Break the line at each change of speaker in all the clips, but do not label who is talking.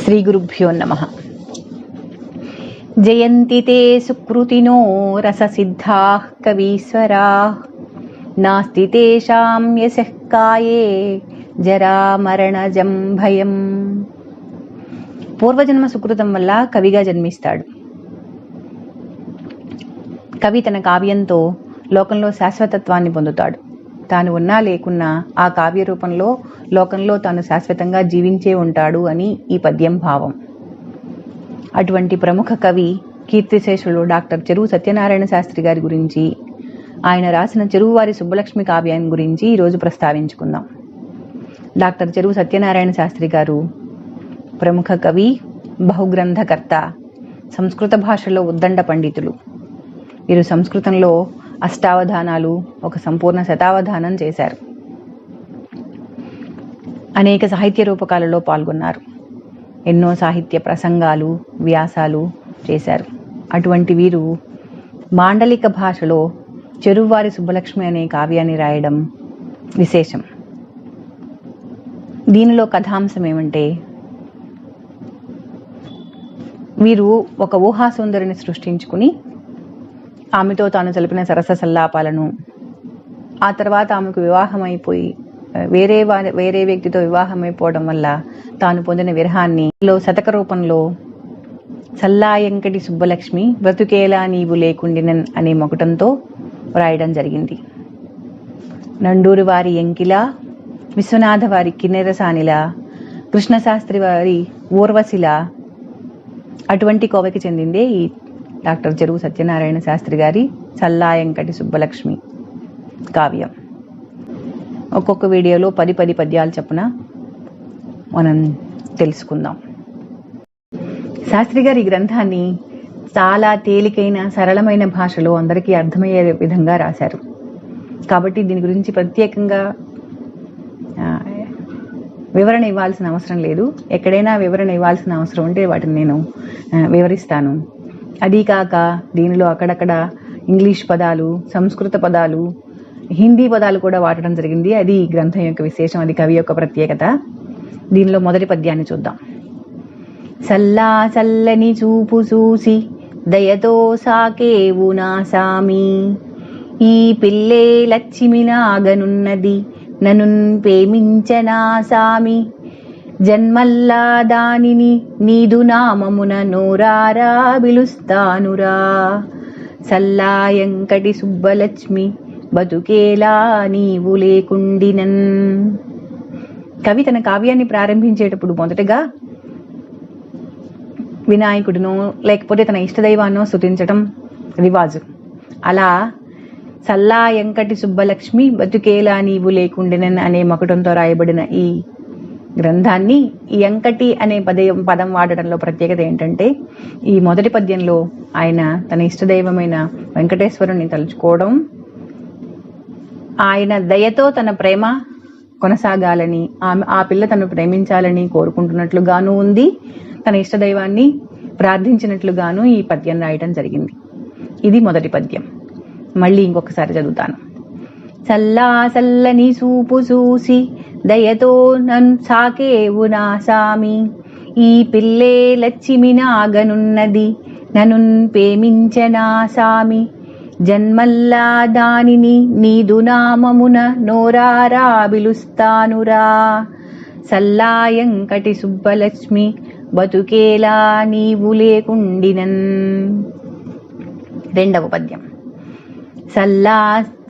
శ్రీ గురుభ్యో నమః. జయంతి తే సుకృతినో రససిద్ధాః కవీశ్వరాః నాస్తి తేషాం యశః కాయే జరామరణజం భయం. పూర్వజన్మ సుకృతం వల్ల కవిగా జన్మిస్తాడు. కవి తన కావ్యంతో లోకంలో శాశ్వతత్వాన్ని పొందుతాడు. తాను ఉన్నా లేకున్నా ఆ కావ్య రూపంలో లోకంలో తాను శాశ్వతంగా జీవించే ఉంటాడు అని ఈ పద్యం భావం. అటువంటి ప్రముఖ కవి కీర్తిశేషులు డాక్టర్ చెరువు సత్యనారాయణ శాస్త్రి గారి గురించి, ఆయన రాసిన చెరువువారి సుబ్బలక్ష్మి కావ్యాన్ని గురించి ఈరోజు ప్రస్తావించుకుందాం. డాక్టర్ చెరువు సత్యనారాయణ శాస్త్రి గారు ప్రముఖ కవి, బహుగ్రంథకర్త, సంస్కృత భాషలో ఉద్దండ పండితులు. వీరు సంస్కృతంలో అష్టావధానాలు, ఒక సంపూర్ణ శతావధానం చేశారు. అనేక సాహిత్య రూపకాలలో పాల్గొన్నారు. ఎన్నో సాహిత్య ప్రసంగాలు, వ్యాసాలు చేశారు. అటువంటి వీరు మాండలిక భాషలో చెరువువారి సుబ్బలక్ష్మి అనే కావ్యాన్ని రాయడం విశేషం. దీనిలో కథాంశం ఏమంటే, వీరు ఒక ఊహాసుందరిని సృష్టించుకుని ఆమెతో తాను జరిపిన సరస సల్లాపాలను, ఆ తర్వాత ఆమెకు వివాహం అయిపోయి వేరే వ్యక్తితో వివాహం అయిపోవడం వల్ల తాను పొందిన విరహాన్ని శతక రూపంలో సల్లాయంకటి సుబ్బలక్ష్మి బ్రతుకేలా నీవు లేకుండినన్ అనే మకుటంతో వ్రాయడం జరిగింది. నండూరి వారి ఎంకిలా, విశ్వనాథ వారి కిన్నెరసానిలా, కృష్ణశాస్త్రి వారి ఊర్వశిలా అటువంటి కోవకి చెందిందే ఈ డాక్టర్ చెరువు సత్యనారాయణ శాస్త్రి గారి సల్లాయంకటి సుబ్బలక్ష్మి కావ్యం. ఒక్కొక్క వీడియోలో 10 పద్యాలు చొప్పున మనం తెలుసుకుందాం. శాస్త్రి గారి గ్రంథాన్ని చాలా తేలికైన సరళమైన భాషలో అందరికీ అర్థమయ్యే విధంగా రాశారు. కాబట్టి దీని గురించి ప్రత్యేకంగా వివరణ ఇవ్వాల్సిన అవసరం లేదు. ఎక్కడైనా వివరణ ఇవ్వాల్సిన అవసరం ఉంటే వాటిని నేను వివరిస్తాను. అదీ కాక దీనిలో అక్కడక్కడ ఇంగ్లీష్ పదాలు, సంస్కృత పదాలు, హిందీ పదాలు కూడా వాడటం జరిగింది. అది ఈ గ్రంథం యొక్క విశేషం, అది కవి యొక్క ప్రత్యేకత. దీనిలో మొదటి పద్యాన్ని చూద్దాం. సల్లా చల్లని చూపు చూసి దయతో సాకేవు నా సామి, ఈ పిల్లే లచ్చిమినాగనున్నది ననున్ ప్రేమించనా సామి, జన్మల్లా దానిని నీదు నామమున నోరారా పిలుస్తానురా, సల్లాయంకటి సుబ్బలక్ష్మి బతుకేలా నీవు లేకుండినన్. కవి తన కావ్యాన్ని ప్రారంభించేటప్పుడు మొదటగా వినాయకుడినో లేకపోతే తన ఇష్టదైవాన్నో స్తుతించటం రివాజు. అలా సల్లాయంకటి సుబ్బలక్ష్మి బతుకేలా నీవు లేకుండినన్ అనే మకుటంతో రాయబడిన ఈ గ్రంథాన్ని ఈ ఎంకటి అనే పదం వాడడంలో ప్రత్యేకత ఏంటంటే, ఈ మొదటి పద్యంలో ఆయన తన ఇష్టదైవమైన వెంకటేశ్వరుని తలుచుకోవడం, ఆయన దయతో తన ప్రేమ కొనసాగాలని, ఆ పిల్ల తను ప్రేమించాలని కోరుకుంటున్నట్లుగాను ఉంది, తన ఇష్టదైవాన్ని ప్రార్థించినట్లుగాను ఈ పద్యం రాయడం జరిగింది. ఇది మొదటి పద్యం. మళ్ళీ ఇంకొకసారి చదువుతాను. సల్లా సల్లని చూపు చూసి దయతో నన్ సాకేవు నా సామి, ఈ పిల్లే లచ్చిమినాగనున్నది ననున్ ప్రేమించనా సామి, జన్మల్లా దానిని నీదు నామమున నోరారా పిలుస్తానురా, సల్లాయంకటి సుబ్బలక్ష్మి బతుకేలా నీవు లేకుండినన్. రెండవ పద్యం. సల్లా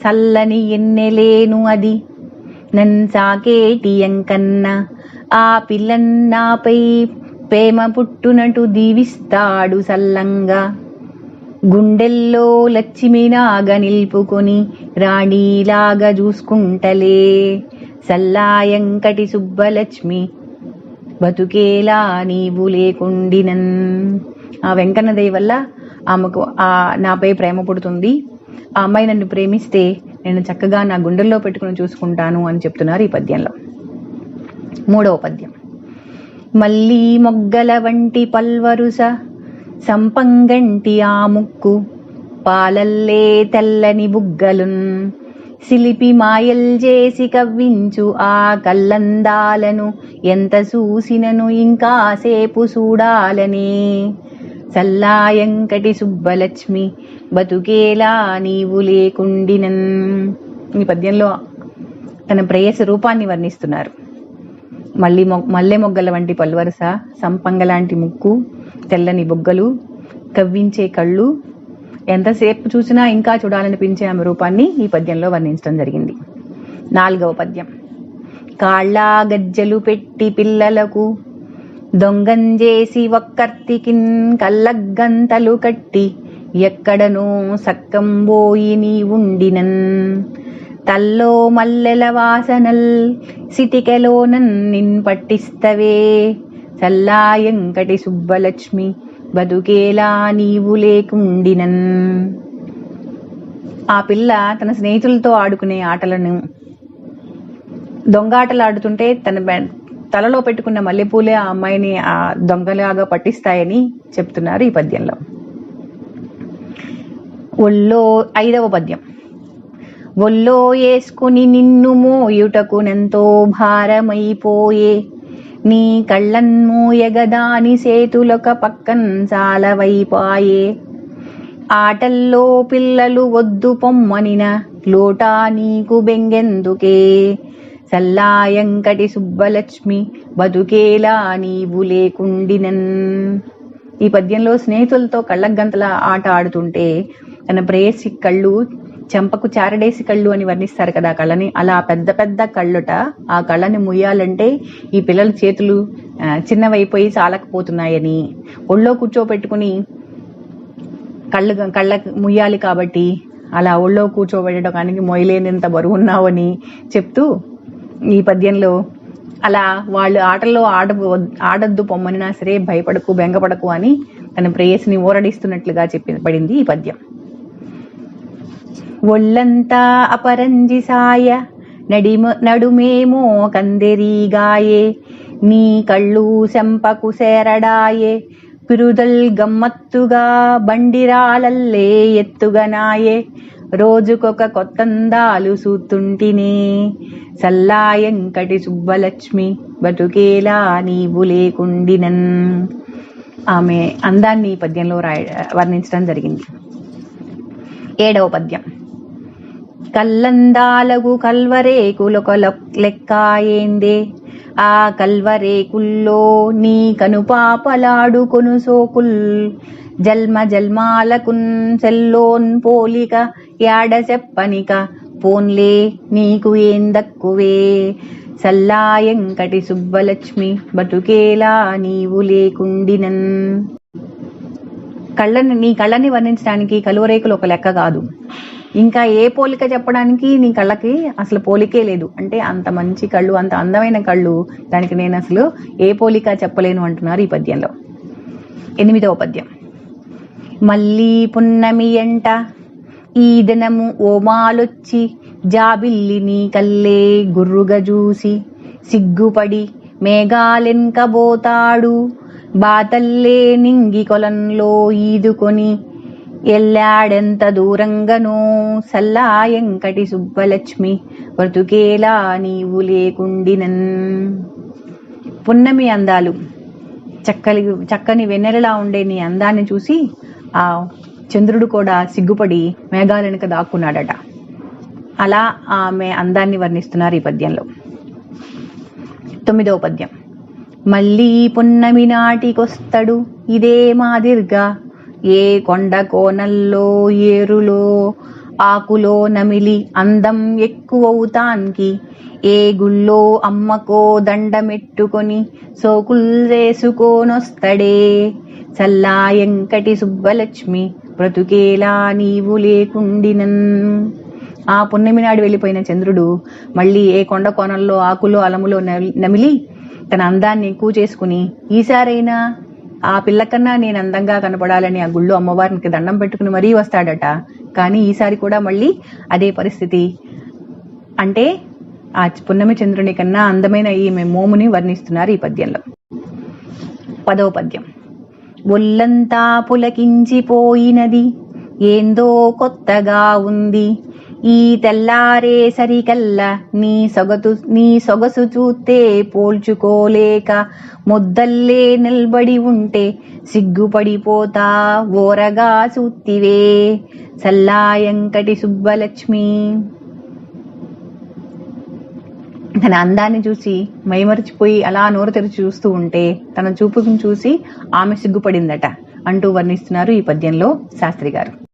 చల్లని ఎన్నెలేను అది నన్ సాకేటి ఎంకన్న, ఆ పిల్లన్నాపై ప్రేమ పుట్టునటు దీవిస్తాడు సల్లంగా, గుండెల్లో లచ్చిమినాగా నిల్పుకొని రాణిలాగా చూసుకుంటలే, సల్లాయంకటి సుబ్బలక్ష్మి బతుకేలా నీవు లేకుండినన్. ఆ వెంకన్న దయ వల్ల ఆమెకు నాపై ప్రేమ పుడుతుంది, ఆ అమ్మాయి నన్ను ప్రేమిస్తే నేను చక్కగా నా గుండెల్లో పెట్టుకుని చూసుకుంటాను అని చెప్తున్నారు ఈ పద్యంలో. మూడవ పద్యం. మళ్ళీ మొగ్గల వంటి పల్వరుస సంపంగంటి ఆ ముక్కు, పాలల్లే తెల్లని బుగ్గలున్, సిలిపి మాయల్ చేసి కవ్వించు ఆ కల్లందాలను ఎంత చూసినను ఇంకాసేపు చూడాలనే. సల్లాయంకటి సుబ్బలక్ష్మి బతుకేలా నీవు లేకుండినన్. ఈ పద్యంలో తన ప్రేయసి రూపాన్ని వర్ణిస్తున్నారు. మల్లె మొగ్గల వంటి పల్వరస, సంపంగ లాంటి ముక్కు, తెల్లని బొగ్గలు, కవ్వించే కళ్ళు, ఎంతసేపు చూసినా ఇంకా చూడాలనిపించే ఆమె రూపాన్ని ఈ పద్యంలో వర్ణించడం జరిగింది. 4వ పద్యం. కాళ్ళ గజ్జలు పెట్టి పిల్లలకు దొంగంజేసి ఒక్కర్తికిన్ కళ్ళగంతలు కట్టి ఎక్కడనో సక్కంబోయి నీ ఉండినన్. తల్లో మల్లెల వాసనల్ సిటికెలోనన్ నిన్ పట్టిస్తవే. సల్లాయంకటి సుబ్బలక్ష్మి బతుకేలా నీవు లేకుండినన్. ఆ పిల్ల తన స్నేహితులతో ఆడుకునే ఆటలను, దొంగాటలు ఆడుతుంటే తన తలలో పెట్టుకున్న మల్లెపూలే ఆ అమ్మాయిని ఆ దొంగలాగా పట్టిస్తాయని చెప్తున్నారు ఈ పద్యంలో. 5వ పద్యం. ఒల్లో వేసుకుని నిన్ను మోయుటకునెంతో భారమైపోయే. నీ కళ్ళన్మూయగదాని సేతులొక పక్కన్ సాలవైపాయే. ఆటల్లో పిల్లలు వద్దు పొమ్మనిన లోటా నీకు బెంగెందుకే. సల్లాయంకటి సుబ్బలక్ష్మి బతుకేలా నీవు లేకుండినన్. ఈ పద్యంలో స్నేహితులతో కళ్ళగంతల ఆట ఆడుతుంటే తన ప్రేయసి కళ్ళు చెంపకు చారడేసి కళ్ళు అని వర్ణిస్తారు కదా కళ్ళని. అలా పెద్ద పెద్ద కళ్ళుట. ఆ కళ్ళని ముయ్యాలంటే ఈ పిల్లల చేతులు చిన్నవైపోయి చాలకపోతున్నాయని, ఒళ్ళో కూర్చోపెట్టుకుని కళ్ళ ముయ్యాలి కాబట్టి అలా ఒళ్ళో కూర్చోబెట్టడానికి మొయ్యలేనంత బరువున్నావని చెప్తూ ఈ పద్యంలో అలా వాళ్ళు ఆటల్లో ఆడద్దు పొమ్మనినా సరే భయపడకు బెంగపడకు అని తన ప్రేయసిని ఊరడిస్తున్నట్లుగా పడింది ఈ పద్యం. ఒళ్ళంతా అపరంజి సాయ నడుమేమో కందెరీగాయే. నీ కళ్ళు సెంపకు సేరడాయే. పిరుదల్ గమ్మత్తుగా బండిరాలల్లే ఎత్తుగనాయే. రోజుకొక కొత్తందాలు సూతుంటినే. సల్లాయంకటి సుబ్బలక్ష్మి బతుకేలా నీవు లేకుండినన్. ఆమె అందాన్ని ఈ పద్యంలో వర్ణించడం జరిగింది. 7వ పద్యం. కల్లందాలగు కల్వరేకులొక లెక్కాయేందే. ఆ కల్వరేకుల్లో నీ కనుపాపలాడుకొను సోకుల్. జల్మ జల్మాలకున్ సెల్లోన్ పోలిక యాడ చెప్పనిక. పోన్లే నీకు ఏం దక్కువే. సల్లాయంకటి సుబ్బలక్ష్మి బతుకేలా నీవు లేకుండినన్. నీ కళ్ళని వర్ణించడానికి కలువరేకులు ఒక లెక్క కాదు. ఇంకా ఏ పోలిక చెప్పడానికి నీ కళ్ళకి అసలు పోలికే లేదు. అంటే అంత మంచి కళ్ళు, అంత అందమైన కళ్ళు, దానికి నేను అసలు ఏ పోలిక చెప్పలేను అంటున్నారు ఈ పద్యంలో. 8వ పద్యం. మళ్ళీ పున్నమి ఎంట ఈ దినము ఓమాలొచ్చి జాబిల్లి నీ కల్లే గుర్రుగా చూసి సిగ్గుపడి మేఘాలెన్కబోతాడు. బాతల్లే నింగి కొలంలో ఈదుకొని ఎల్లాడెంత దూరంగనో. సల్లాయంకటి సుబ్బలక్ష్మి బ్రతుకేలా నీవు లేకుండినన్. పున్నమి అందాలు, చక్కని వెన్నెలలా ఉండే నీ అందాన్ని చూసి ఆ చంద్రుడు కూడా సిగ్గుపడి మేఘాల వెనుక దాక్కున్నాడట. అలా ఆమె అందాన్ని వర్ణిస్తున్నారు ఈ పద్యంలో. 9వ పద్యం. మళ్ళీ పున్నమి నాటికొస్తడు ఇదే మాదిర్గా. ఏ కొండ కోనల్లో ఏరులో ఆకులో నమిలి అందం ఎక్కువవుతానికి. ఏ గుళ్ళో అమ్మకో దండమెట్టుకొని సోకుల్ వేసుకోనొస్తడే. సల్లాయంకటి సుబ్బలక్ష్మి బ్రతుకేలా నీవు లేకుండినన్. ఆ పున్నమి నాడు వెళ్ళిపోయిన చంద్రుడు మళ్ళీ ఏ కొండ కోణంలో ఆకులో అలములో నమిలి తన అందాన్ని ఎక్కువ చేసుకుని ఈసారైనా ఆ పిల్లకన్నా నేను అందంగా కనపడాలని ఆ గుళ్ళో అమ్మవారికి దండం పెట్టుకుని మరీ వస్తాడట. కానీ ఈసారి కూడా మళ్ళీ అదే పరిస్థితి. అంటే ఆ పున్నమి చంద్రుని కన్నా అందమైన ఈమె మోముని వర్ణిస్తున్నారు ఈ పద్యంలో. 10వ పద్యం. ఒళ్ళంతా పులకించిపోయినది ఏందో కొత్తగా ఉంది. ఈ తెల్లారే సరికల్లా నీ సొగసు చూస్తే పోల్చుకోలేక ముద్దల్లే నిల్బడి ఉంటే సిగ్గుపడిపోతా ఓరగా సూత్తివే సల్లాయంకటి సుబ్బలక్ష్మి. తన అందాన్ని చూసి మైమరిచిపోయి అలా నోరు తెరిచి చూస్తూ ఉంటే తన చూపును చూసి ఆమె సిగ్గుపడిందట అంటూ వర్ణిస్తున్నారు ఈ పద్యంలో శాస్త్రి గారు.